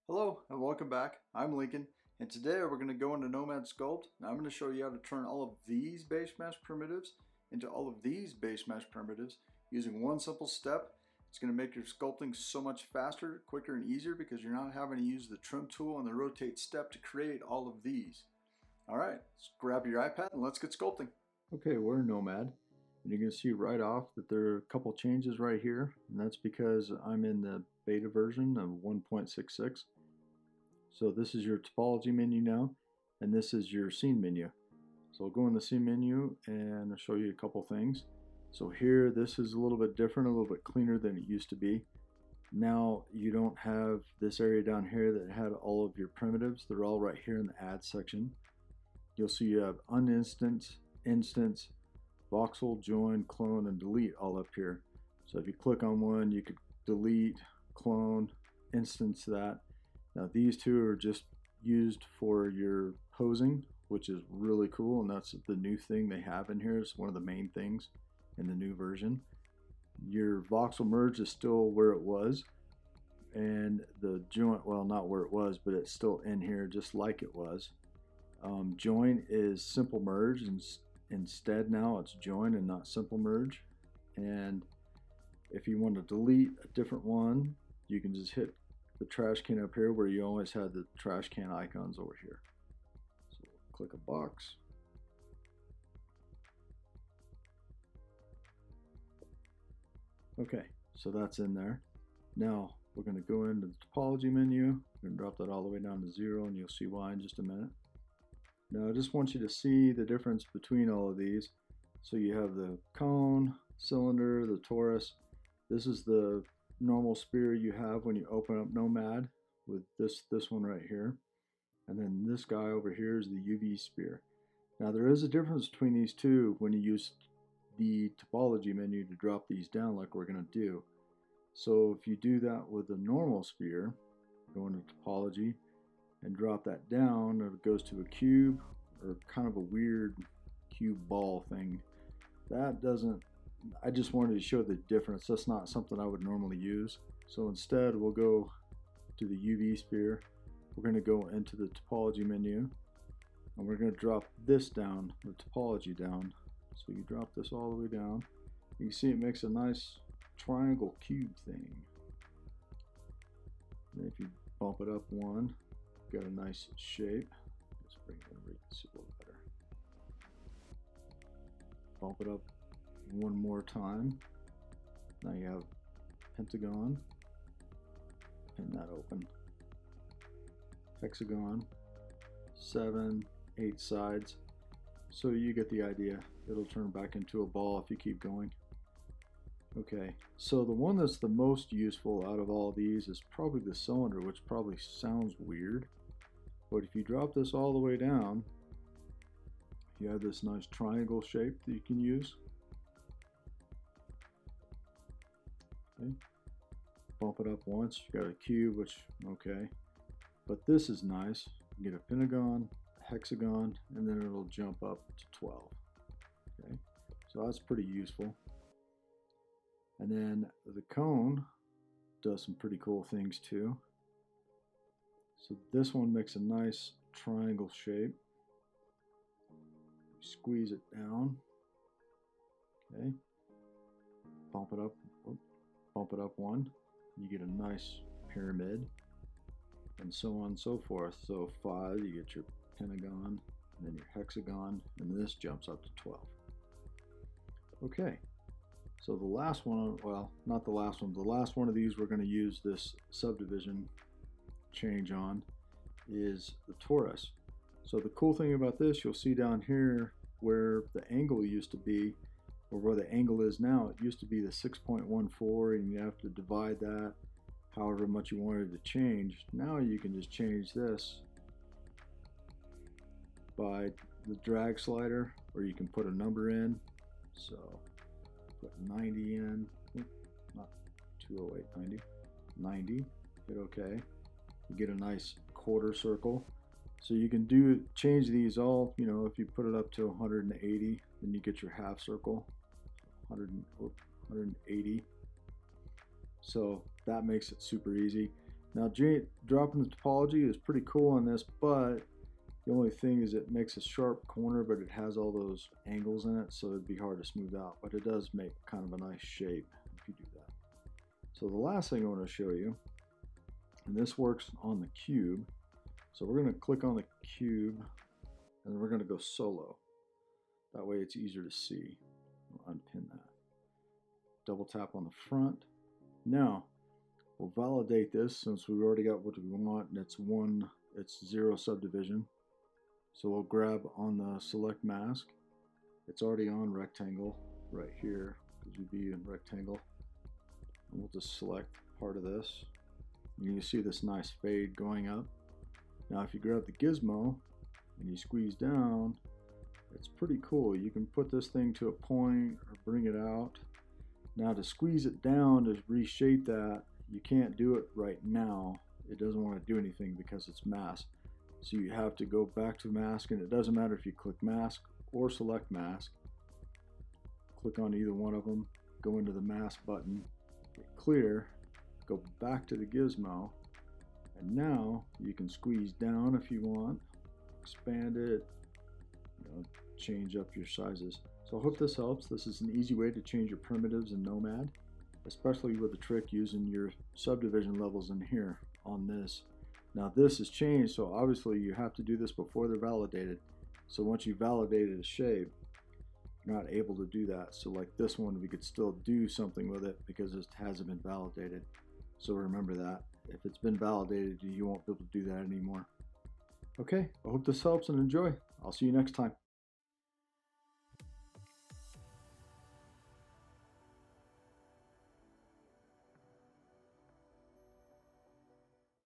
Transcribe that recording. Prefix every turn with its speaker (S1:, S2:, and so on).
S1: Hello and welcome back. I'm Lincoln, and today we're going to go into Nomad Sculpt and I'm going to show you how to turn all of these base mesh primitives into all of these base mesh primitives using one simple step. It's going to make your sculpting so much faster, quicker, and easier because you're not having to use the trim tool and the rotate step to create all of these. Alright, let's grab your iPad and let's get sculpting. Okay, we're in Nomad, and you can see right off that there are a couple changes right here, and that's because I'm in the beta version of 1.66. So this is your topology menu now, and this is your scene menu. So I'll go in the scene menu and I'll show you a couple things. So here, this is a little bit different, a little bit cleaner than it used to be. Now you don't have this area down here that had all of your primitives. They're all right here in the add section. You'll see you have uninstance, instance, voxel, join, clone, and delete all up here. So if you click on one, you could delete, clone, instance that. Now these two are just used for your posing, which is really cool, and that's the new thing they have in here. It's one of the main things in the new version. Your voxel merge is still where it was, and the joint, well, not where it was, but it's still in here just like it was. Join is simple merge, and instead now it's join and not simple merge. And if you want to delete a different one, you can just hit the trash can up here where you always had the trash can icons over here. So click a box. Okay, so that's in there. Now we're going to go into the topology menu. We're going to drop that all the way down to 0, and you'll see why in just a minute. Now I just want you to see the difference between all of these. So you have the cone, cylinder, the torus. This is the normal sphere you have when you open up Nomad with this one right here, and then this guy over here is the UV sphere. Now there is a difference between these two when you use the topology menu to drop these down like we're going to do. So if you do that with the normal sphere, go into topology and drop that down, it goes to a cube or kind of a weird cube ball thing. That doesn't, I just wanted to show the difference. That's not something I would normally use. So instead we'll go to the UV sphere. We're going to go into the topology menu, and we're going to drop this down, the topology down. So you drop this all the way down. You can see it makes a nice triangle cube thing. And if you bump it up one, got a nice shape. Let's bring it over, you can see a little better. Bump it up one more time. Now you have pentagon, pin that open, hexagon, 7, 8 sides. So you get the idea. It'll turn back into a ball if you keep going. Okay, so the one that's the most useful out of all these is probably the cylinder, which probably sounds weird, but if you drop this all the way down, you have this nice triangle shape that you can use. Okay. Bump it up once, you got a cube, which, okay. But this is nice. You get a pentagon, a hexagon, and then it'll jump up to 12. Okay, so that's pretty useful. And then the cone does some pretty cool things too. So this one makes a nice triangle shape. Squeeze it down. Okay. Bump it up. Bump it up one, you get a nice pyramid, and so on and so forth. So 5, you get your pentagon, and then your hexagon, and this jumps up to 12. Okay, so the last one, well, not the last one, the last one of these we're going to use this subdivision change on is the torus. So the cool thing about this, you'll see down here where the angle used to be, or where the angle is now, it used to be the 6.14, and you have to divide that however much you wanted to change. Now you can just change this by the drag slider, or you can put a number in. So put 90 in, not 208, 90, 90, hit OK. You get a nice quarter circle. So you can change these all, you know, if you put it up to 180, then you get your half circle. 180. So that makes it super easy. Now dropping the topology is pretty cool on this, but the only thing is it makes a sharp corner, but it has all those angles in it, so it'd be hard to smooth out, but it does make kind of a nice shape if you do that. So the last thing I want to show you, and this works on the cube, so we're going to click on the cube and then we're going to go solo. That way it's easier to see. We'll unpin that. Double tap on the front. Now we'll validate this since we've already got what we want, and it's 0 subdivision. So we'll grab on the select mask. It's already on rectangle right here because you'd be in rectangle. And we'll just select part of this. And you can see this nice fade going up. Now if you grab the gizmo and you squeeze down, it's pretty cool. You can put this thing to a point or bring it out. Now to squeeze it down to reshape that, you can't do it right now. It doesn't want to do anything because it's mask. So you have to go back to mask, and it doesn't matter if you click mask or select mask. Click on either one of them, go into the mask button, hit clear, go back to the gizmo, and now you can squeeze down if you want, expand it, change up your sizes. So I hope this helps. This is an easy way to change your primitives in Nomad, especially with the trick using your subdivision levels in here on this. Now this is changed, so obviously you have to do this before they're validated. So once you validated a shape, you're not able to do that. So like this one, we could still do something with it because it hasn't been validated. So remember that. If it's been validated, you won't be able to do that anymore. Okay, I hope this helps and enjoy. I'll see you next time.